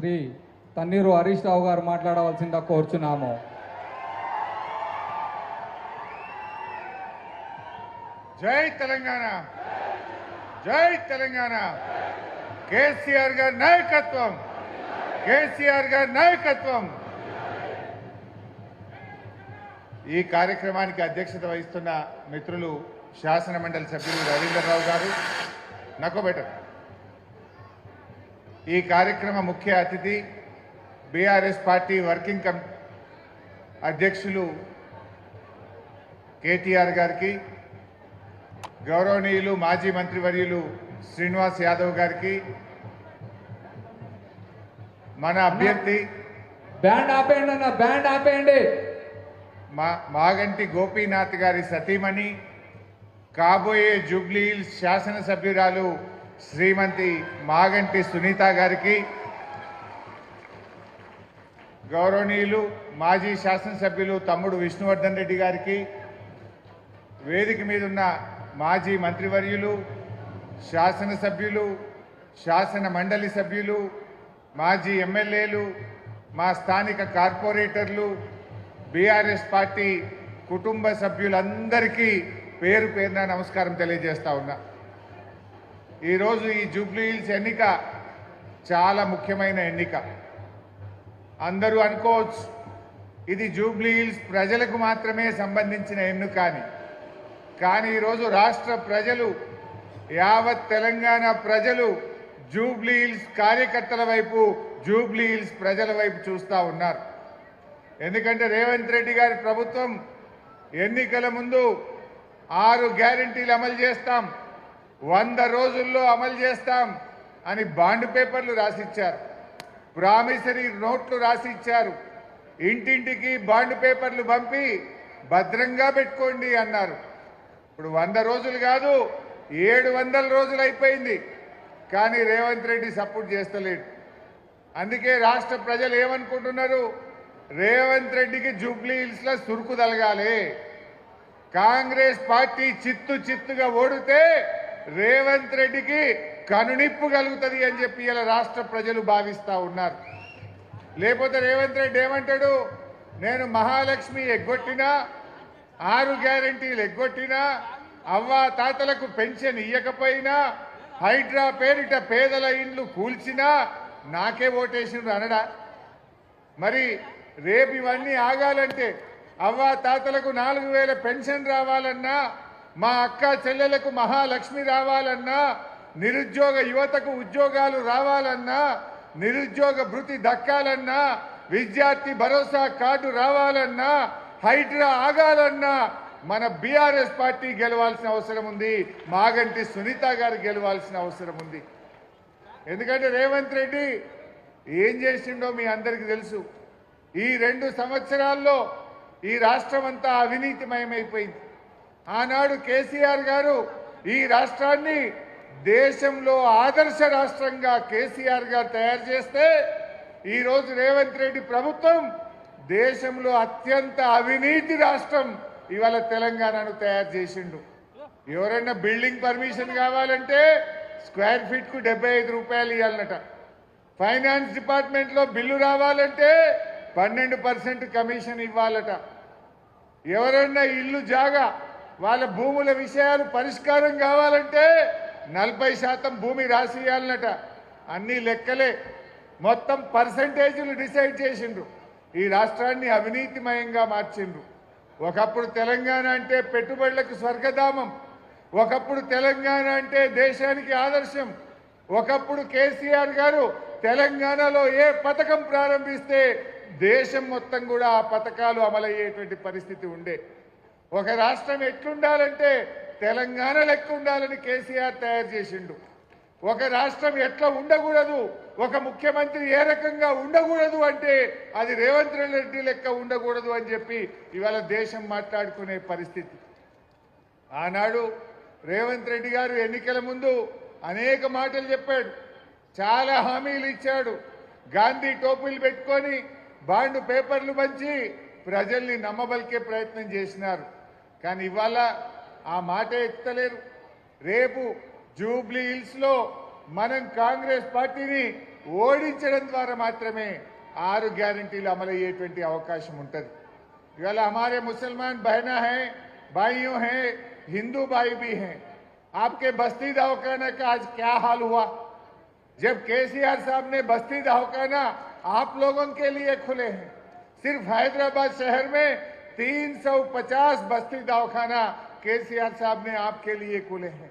శ్రీ తన్నీరు హరీష్ రావు గారు మాట్లాడవలసిందిగా కోరుచున్నాము. జై తెలంగాణ, జై తెలంగాణ. కేసీఆర్ గారి నాయకత్వం, కేసీఆర్ గారి నాయకత్వం. ఈ కార్యక్రమానికి అధ్యక్షత వహిస్తున్న మిత్రులు శాసన మండలి సభ్యులు రవీంద్రరావు గారు, నకోబెటర్. ఈ కార్యక్రమ ముఖ్య అతిథి బీఆర్ఎస్ పార్టీ వర్కింగ్ అధ్యక్షులు కేటీఆర్ గారికి, గౌరవనీయులు మాజీ మంత్రివర్యులు శ్రీనివాస్ యాదవ్ గారికి, మన అభ్యర్థి బ్యాండ్ ఆపేయండి అన్న, బ్యాండ్ ఆపేయండి. మాగంటి గోపీనాథ్ గారి సతీమణి, కాబోయే జూబ్లీ హిల్స్ శాసనసభ్యురాలు శ్రీమతి మాగంటి సునీత గారికి, గౌరవనీయులు మాజీ శాసనసభ్యులు తమ్ముడు విష్ణువర్ధన్ రెడ్డి గారికి, వేదిక మీద ఉన్న మాజీ మంత్రివర్యులు, శాసనసభ్యులు, శాసన మండలి సభ్యులు, మాజీ ఎమ్మెల్యేలు, మా స్థానిక కార్పొరేటర్లు, బీఆర్ఎస్ పార్టీ కుటుంబ సభ్యులందరికీ పేరు పేరున నమస్కారం తెలియజేస్తా ఉన్నా. ఈరోజు ఈ జూబ్లీ హిల్స్ ఎన్నిక చాలా ముఖ్యమైన ఎన్నిక. అందరూ అనుకోవచ్చు ఇది జూబ్లీ హిల్స్ ప్రజలకు మాత్రమే సంబంధించిన ఎన్నిక అని. కానీ ఈరోజు రాష్ట్ర ప్రజలు, యావత్ తెలంగాణ ప్రజలు జూబ్లీ హిల్స్ కార్యకర్తల వైపు, జూబ్లీ హిల్స్ ప్రజల వైపు చూస్తూ ఉన్నారు. ఎందుకంటే రేవంత్ రెడ్డి గారి ప్రభుత్వం ఎన్నికల ముందు 6 గ్యారెంటీలు అమలు చేస్తాం, 100 రోజుల్లో అమలు చేస్తాం అని బాండ్ పేపర్లు రాసిచ్చారు, ప్రామిసరీ నోట్లు రాసిచ్చారు, ఇంటింటికి బాండ్ పేపర్లు పంపి భద్రంగా పెట్టుకోండి అన్నారు. ఇప్పుడు 100 రోజులు కాదు, 700 రోజులు అయిపోయింది. కానీ రేవంత్ రెడ్డి సపోర్ట్ చేస్తలేడు. అందుకే రాష్ట్ర ప్రజలు ఏమనుకుంటున్నారు, రేవంత్ రెడ్డికి జూబ్లీ హిల్స్లో సురుకు తలగాలి, కాంగ్రెస్ పార్టీ చిత్తుగా ఓడితే రేవంత్ రెడ్డికి కనునిప్పు కలుగుతుంది అని చెప్పి ఇలా రాష్ట్ర ప్రజలు భావిస్తూ ఉన్నారు. లేకపోతే రేవంత్ రెడ్డి ఏమంటాడు, నేను మహాలక్ష్మి ఎగ్గొట్టినా, 6 గ్యారెంటీలు ఎగ్గొట్టినా, అవ్వా తాతలకు పెన్షన్ ఇయ్యకపోయినా, హైడ్రా పేరిట పేదల ఇండ్లు కూల్చినా నాకే ఓటేసిండ్రు అనడా? మరి రేపు ఇవన్నీ ఆగాలంటే, అవ్వా తాతలకు 4000 పెన్షన్ రావాలన్నా, మా అక్క చెల్లెలకు మహాలక్ష్మి రావాలన్నా, నిరుద్యోగ యువతకు ఉద్యోగాలు రావాలన్నా, నిరుద్యోగ భృతి దక్కాలన్నా, విద్యార్థి భరోసా కార్డు రావాలన్నా, హైడ్రా ఆగాలన్నా మన బీఆర్ఎస్ పార్టీ గెలవాల్సిన అవసరం ఉంది, మాగంటి సునీత గారు గెలవాల్సిన అవసరం ఉంది. ఎందుకంటే రేవంత్ రెడ్డి ఏం చేసిండో మీ అందరికీ తెలుసు. ఈ 2 సంవత్సరాల్లో ఈ రాష్ట్రం అంతా అవినీతిమయమైపోయింది. ఆనాడు కేసీఆర్ గారు ఈ రాష్ట్రాన్ని దేశంలో ఆదర్శ రాష్ట్రంగా కేసీఆర్ గారు తయారు చేస్తే, ఈరోజు రేవంత్ రెడ్డి ప్రభుత్వం దేశంలో అత్యంత అవినీతి రాష్ట్రం ఇవాళ తెలంగాణను తయారు చేసిండు. ఎవరైనా బిల్డింగ్ పర్మిషన్ కావాలంటే స్క్వేర్ ఫీట్కు 75 రూపాయలు ఇవ్వాలన్నట. ఫైనాన్స్ డిపార్ట్మెంట్లో బిల్లు రావాలంటే 12% కమిషన్ ఇవ్వాలట. ఎవరైనా ఇల్లు జాగా వాళ్ళ భూముల విషయాలు పరిష్కారం కావాలంటే 40% భూమి రాసి ఇవ్వాలన్నట. అన్ని లెక్కలే, మొత్తం పర్సంటేజీలు డిసైడ్ చేసిండ్రు. ఈ రాష్ట్రాన్ని అవినీతిమయంగా మార్చిండ్రు. ఒకప్పుడు తెలంగాణ అంటే పెట్టుబడులకు స్వర్గధామం, ఒకప్పుడు తెలంగాణ అంటే దేశానికి ఆదర్శం. ఒకప్పుడు కేసీఆర్ గారు తెలంగాణలో ఏ పథకం ప్రారంభిస్తే దేశం మొత్తం కూడా ఆ పథకాలు అమలయ్యేటువంటి పరిస్థితి ఉండే. ఒక రాష్ట్రం ఎట్లుండాలంటే తెలంగాణ లెక్క ఉండాలని కేసీఆర్ తయారు చేసిండు. ఒక రాష్ట్రం ఎట్లా ఉండకూడదు, ఒక ముఖ్యమంత్రి ఏ రకంగా ఉండకూడదు అంటే అది రేవంత్ రెడ్డి లెక్క ఉండకూడదు అని చెప్పి ఇవాళ దేశం మాట్లాడుకునే పరిస్థితి. ఆనాడు రేవంత్ రెడ్డి గారు ఎన్నికల ముందు అనేక మాటలు చెప్పాడు, చాలా హామీలు ఇచ్చాడు. గాంధీ టోపీలు పెట్టుకొని బాండ్ పేపర్లు పంచి ప్రజల్ని నమ్మబలికే ప్రయత్నం చేసినారు. కానీ ఇవాళ ఆ మాట ఎత్తలేరు. రేపు జూబ్లీ హిల్స్ లో మనం కాంగ్రెస్ పార్టీని ఓడించడం ద్వారా మాత్రమే 6 గ్యారంటీలు అమలయ్యేటువంటి అవకాశం ఉంటుంది। इवाल हमारे मुसलमान बहना है, भाइयों हैं, हिंदू भाई भी हैं। आपके बस्ती दवाखाना का आज क्या हाल हुआ? जब केसीआर साहब ने बस्ती दवाखाना आप लोगों के लिए खुले हैं। सिर्फ हैदराबाद शहर में 350 बस्ती दवाखाना केसीआर साहब ने आपके लिए खुले हैं।